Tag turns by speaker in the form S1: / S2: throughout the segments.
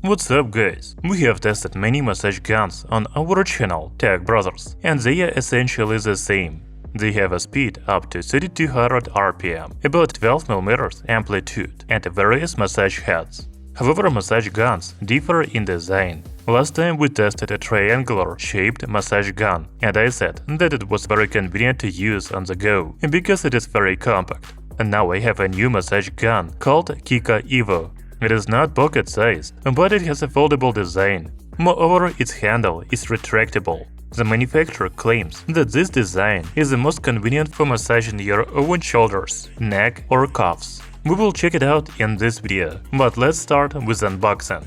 S1: What's up guys? We have tested many massage guns on our channel Tech Brothers, and they are essentially the same. They have a speed up to 3200 RPM, about 12mm amplitude, and various massage heads. However, massage guns differ in design. Last time we tested a triangular-shaped massage gun, and I said that it was very convenient to use on the go, because it is very compact. And now I have a new massage gun called KiCA Evo. It is not pocket-sized, but it has a foldable design. Moreover, its handle is retractable. The manufacturer claims that this design is the most convenient for massaging your own shoulders, neck or cuffs. We will check it out in this video, but let's start with unboxing.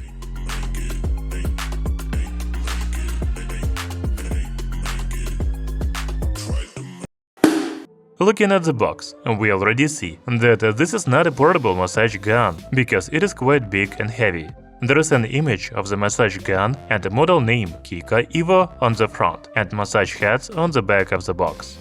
S1: Looking at the box, we already see that this is not a portable massage gun, because it is quite big and heavy. There is an image of the massage gun and a model name KiCA Evo on the front, and massage heads on the back of the box.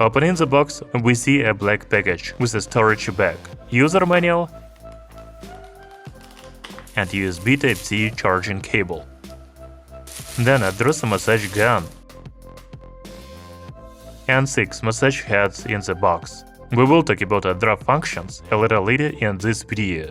S1: Opening the box, we see a black package with a storage bag, user manual, and USB Type-C charging cable. Then there's a massage gun and 6 massage heads in the box. We will talk about their functions a little later in this video.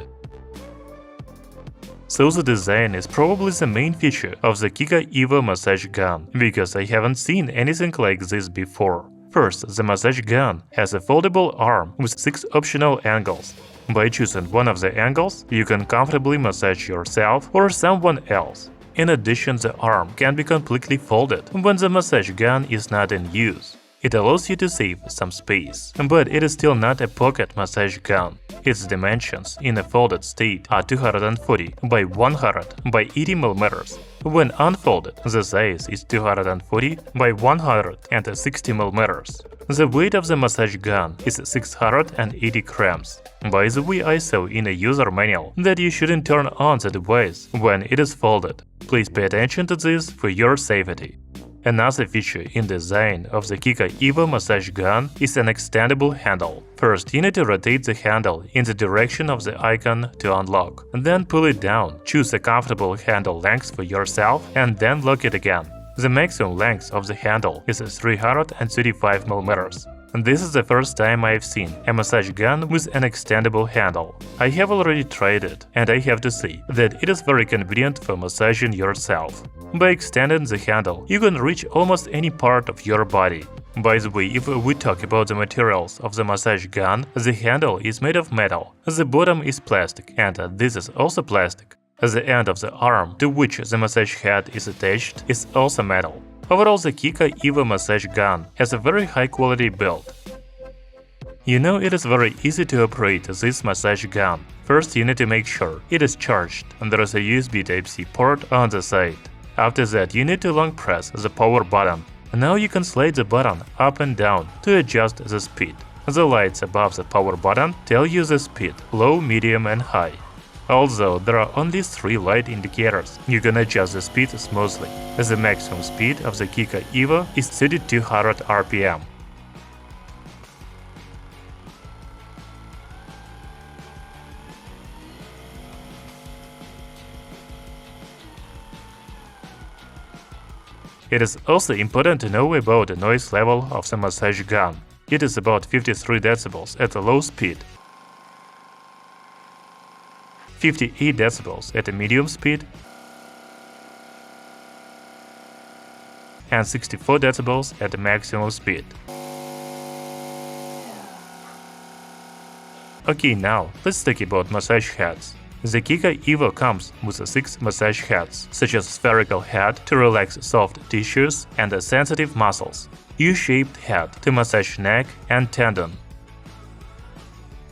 S1: So the design is probably the main feature of the KiCA Evo massage gun, because I haven't seen anything like this before. First, the massage gun has a foldable arm with 6 optional angles. By choosing one of the angles, you can comfortably massage yourself or someone else. In addition, the arm can be completely folded when the massage gun is not in use. It allows you to save some space, but it is still not a pocket massage gun. Its dimensions in a folded state are 240 by 100 by 80 mm. When unfolded, the size is 240 by 160 mm. The weight of the massage gun is 680 grams. By the way, I saw in a user manual that you shouldn't turn on the device when it is folded. Please pay attention to this for your safety. Another feature in design of the KiCA Evo massage gun is an extendable handle. First, you need to rotate the handle in the direction of the icon to unlock, then pull it down, choose a comfortable handle length for yourself, and then lock it again. The maximum length of the handle is 335 mm. This is the first time I've seen a massage gun with an extendable handle. I have already tried it, and I have to say that it is very convenient for massaging yourself. By extending the handle, you can reach almost any part of your body. By the way, if we talk about the materials of the massage gun, the handle is made of metal, the bottom is plastic, and this is also plastic. The end of the arm to which the massage head is attached is also metal. Overall, the KiCA Evo massage gun has a very high-quality build. You know, it is very easy to operate this massage gun. First, you need to make sure it is charged, and there is a USB Type-C port on the side. After that, you need to long press the power button. Now you can slide the button up and down to adjust the speed. The lights above the power button tell you the speed, low, medium and high. Although there are only 3 light indicators, you can adjust the speed smoothly. The maximum speed of the KiCA Evo is 3200 RPM. It is also important to know about the noise level of the massage gun. It is about 53 decibels at a low speed, 58 decibels at a medium speed, and 64 decibels at the maximum speed. Okay, now let's talk about massage heads. The KiCA Evo comes with 6 massage heads, such as spherical head to relax soft tissues and sensitive muscles, U-shaped head to massage neck and tendon,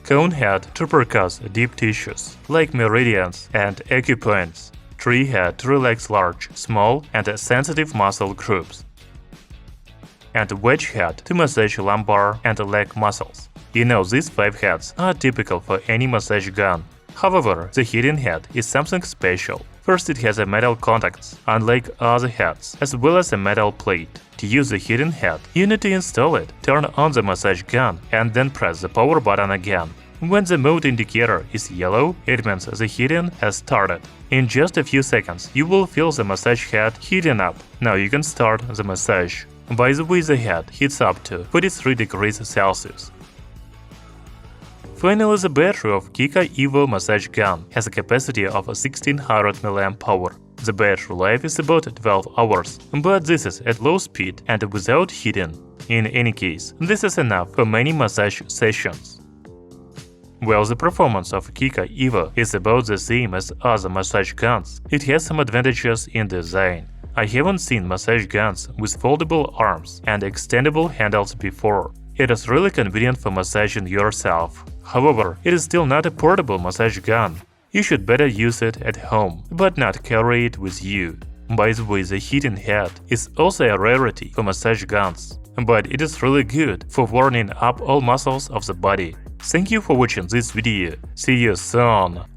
S1: cone head to percuss deep tissues like meridians and acupoints, tree head to relax large, small and sensitive muscle groups, and wedge head to massage lumbar and leg muscles. You know, these 5 heads are typical for any massage gun. However, the hidden head is something special. First, it has a metal contacts, unlike other heads, as well as a metal plate, To use the heating head, you need to install it, turn on the massage gun, and then press the power button again. When the mode indicator is yellow, it means the heating has started. In just a few seconds, you will feel the massage head heating up. Now you can start the massage. By the way, the head heats up to 43 degrees Celsius. Finally, the battery of KiCA Evo massage gun has a capacity of 1600 mAh. The battery life is about 12 hours, but this is at low speed and without heating. In any case, this is enough for many massage sessions. While the performance of KiCA Evo is about the same as other massage guns, it has some advantages in design. I haven't seen massage guns with foldable arms and extendable handles before. It is really convenient for massaging yourself. However, it is still not a portable massage gun. You should better use it at home, but not carry it with you. By the way, the heating head is also a rarity for massage guns, but it is really good for warming up all muscles of the body. Thank you for watching this video. See you soon!